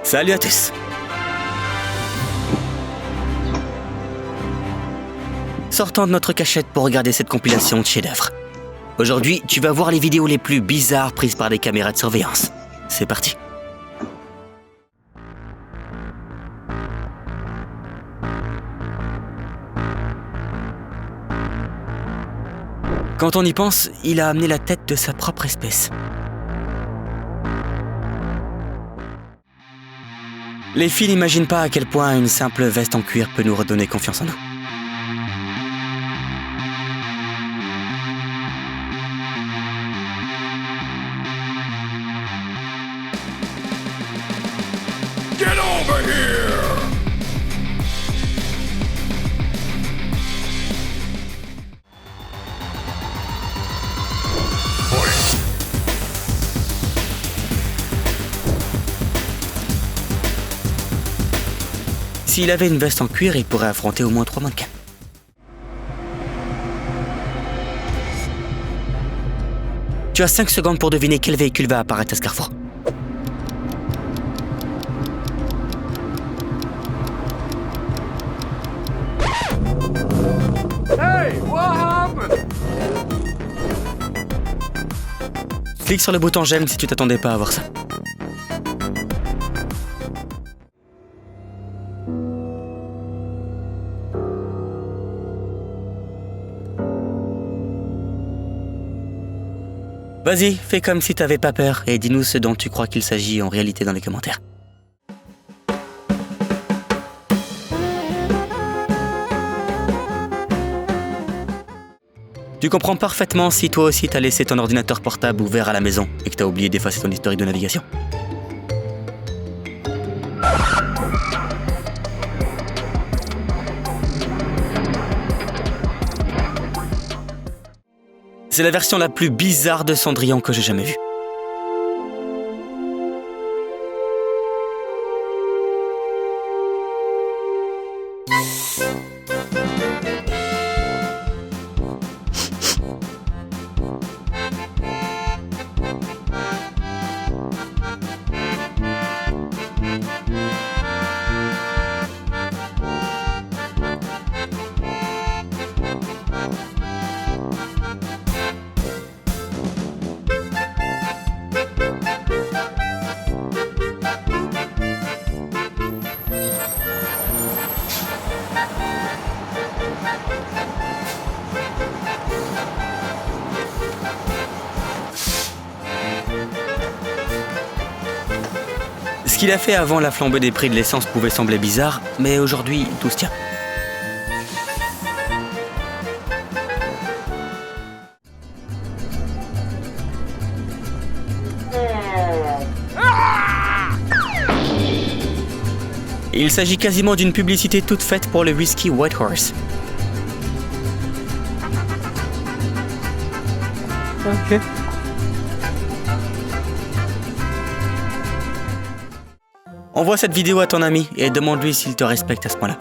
Salut à tous. Sortons de notre cachette pour regarder cette compilation de chefs-d'œuvre. Aujourd'hui, tu vas voir les vidéos les plus bizarres prises par des caméras de surveillance. C'est parti. Quand on y pense, il a amené la tête de sa propre espèce. Les filles n'imaginent pas à quel point une simple veste en cuir peut nous redonner confiance en nous. Get over here! S'il avait une veste en cuir, il pourrait affronter au moins 3 mannequins. Tu as 5 secondes pour deviner quel véhicule va apparaître à ce carrefour. Hey, what happened? Clique sur le bouton j'aime si tu t'attendais pas à voir ça. Vas-y, fais comme si t'avais pas peur et dis-nous ce dont tu crois qu'il s'agit en réalité dans les commentaires. Tu comprends parfaitement si toi aussi t'as laissé ton ordinateur portable ouvert à la maison et que t'as oublié d'effacer ton historique de navigation. C'est la version la plus bizarre de Cendrillon que j'ai jamais vue. Ce qu'il a fait avant la flambée des prix de l'essence pouvait sembler bizarre, mais aujourd'hui, tout se tient. Il s'agit quasiment d'une publicité toute faite pour le whisky White Horse. Ok. Envoie cette vidéo à ton ami et demande-lui s'il te respecte à ce point-là.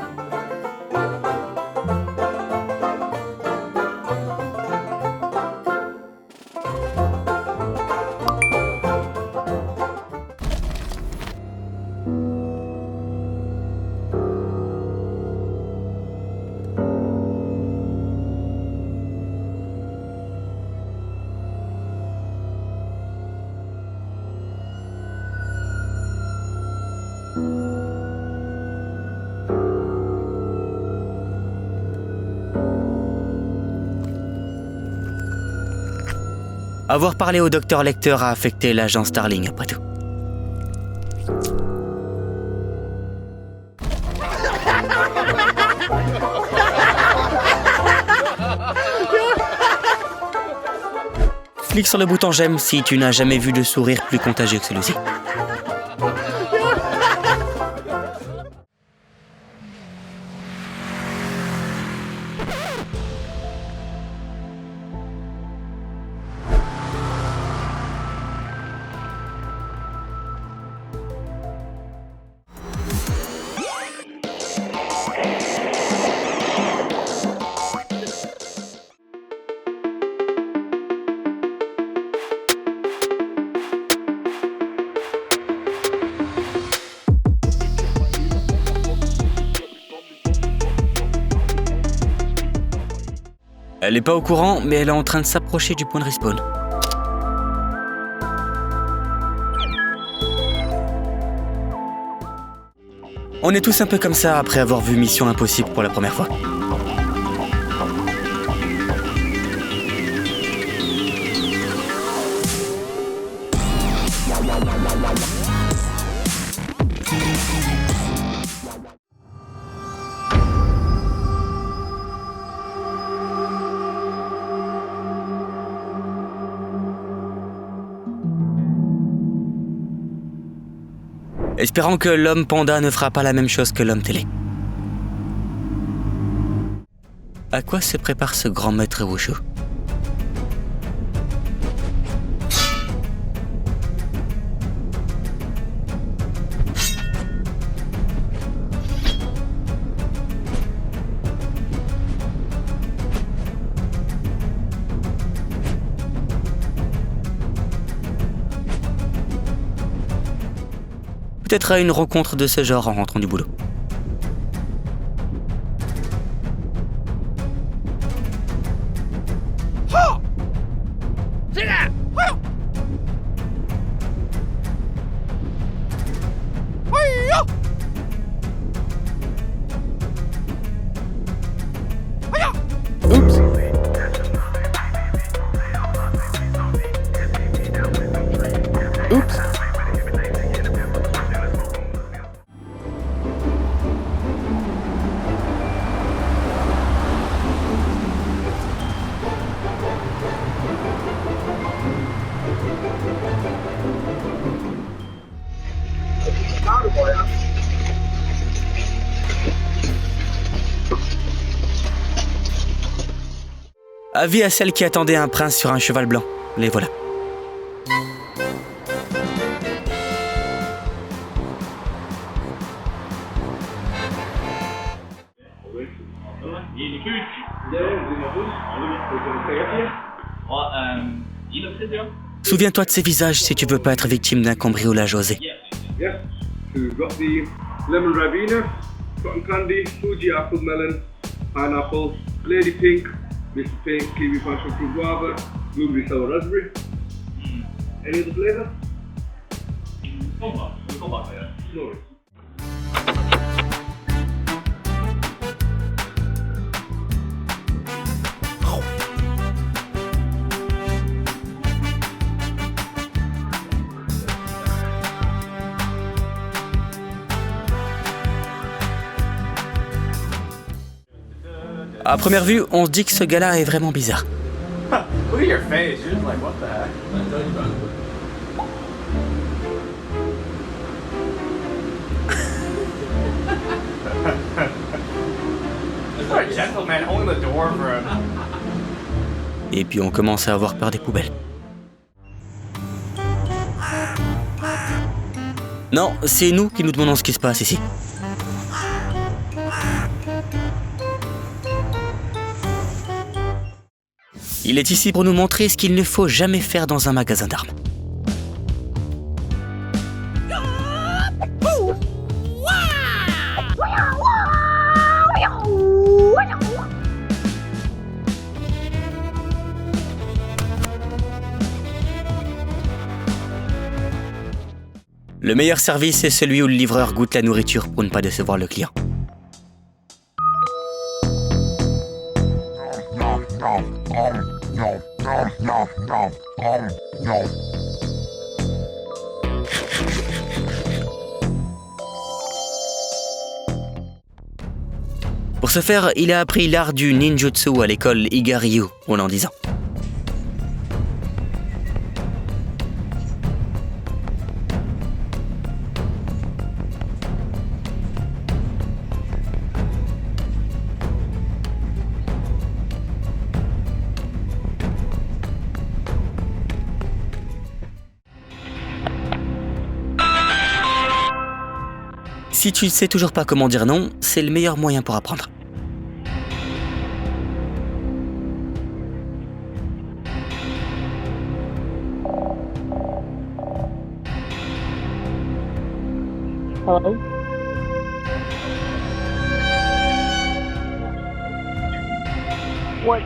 Avoir parlé au docteur Lecter a affecté l'agent Starling, après tout. Clique sur le bouton j'aime si tu n'as jamais vu de sourire plus contagieux que celui-ci. Elle est pas au courant, mais elle est en train de s'approcher du point de respawn. On est tous un peu comme ça après avoir vu Mission Impossible pour la première fois. Espérant que l'homme panda ne fera pas la même chose que l'homme télé. À quoi se prépare ce grand maître Wushu? Peut-être à une rencontre de ce genre en rentrant du boulot. Avis à celle qui attendait un prince sur un cheval blanc. Les voilà. Souviens-toi de ces visages si tu veux pas être victime d'un cambriolage osé. Yes, we've got the lemon Ribena, cotton candy, Fuji apple melon, pineapple, lady pink, Mr. Pink, kiwi passion fruit guava, blueberry sour raspberry. Any other flavor? No. À première vue, on se dit que ce gars-là est vraiment bizarre. Look at your face. You're just like, what the heck? For a gentleman, only the door for him. Et puis on commence à avoir peur des poubelles. Non, c'est nous qui nous demandons ce qui se passe ici. Il est ici pour nous montrer ce qu'il ne faut jamais faire dans un magasin d'armes. Le meilleur service est celui où le livreur goûte la nourriture pour ne pas décevoir le client. Pour ce faire, il a appris l'art du ninjutsu à l'école Iga-ryu pendant 10 ans. Si tu ne sais toujours pas comment dire non, c'est le meilleur moyen pour apprendre. Hello? What?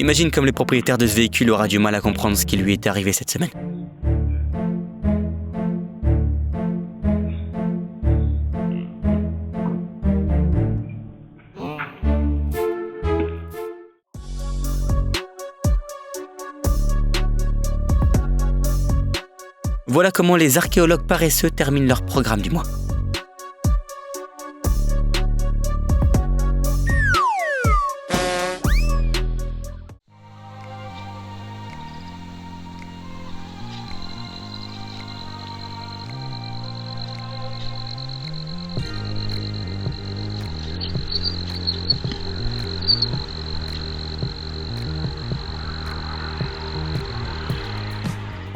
Imagine comme le propriétaire de ce véhicule aura du mal à comprendre ce qui lui est arrivé cette semaine. Voilà comment les archéologues paresseux terminent leur programme du mois.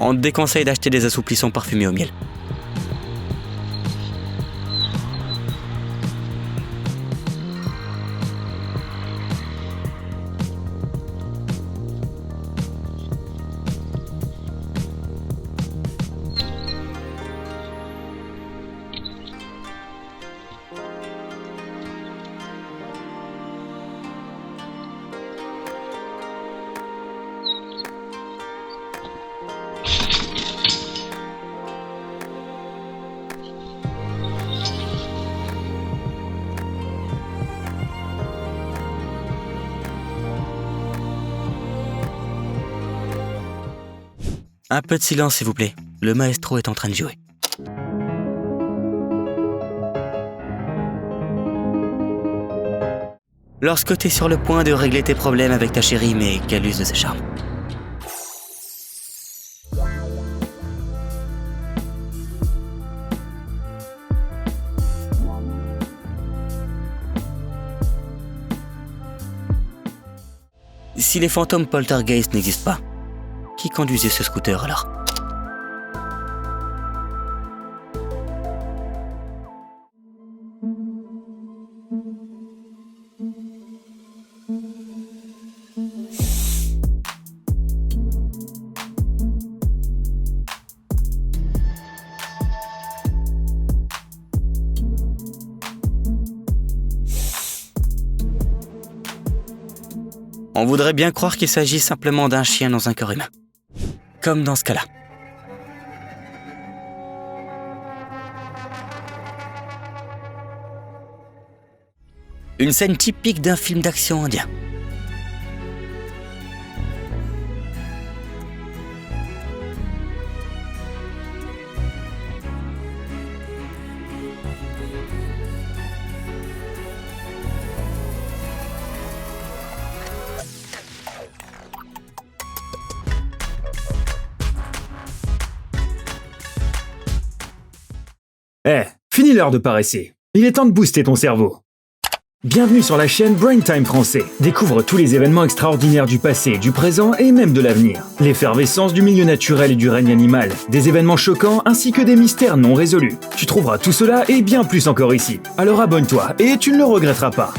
On te déconseille d'acheter des assouplissants parfumés au miel. Un peu de silence, s'il vous plaît. Le maestro est en train de jouer. Lorsque t'es sur le point de régler tes problèmes avec ta chérie, mais qu'elle use de ses charmes. Si les fantômes poltergeist n'existent pas, qui conduisait ce scooter alors ? On voudrait bien croire qu'il s'agit simplement d'un chien dans un corps humain. Comme dans ce cas-là. Une scène typique d'un film d'action indien. Fini l'heure de paresser. Il est temps de booster ton cerveau. Bienvenue sur la chaîne Brain Time Français. Découvre tous les événements extraordinaires du passé, du présent et même de l'avenir. L'effervescence du milieu naturel et du règne animal, des événements choquants ainsi que des mystères non résolus. Tu trouveras tout cela et bien plus encore ici. Alors abonne-toi et tu ne le regretteras pas.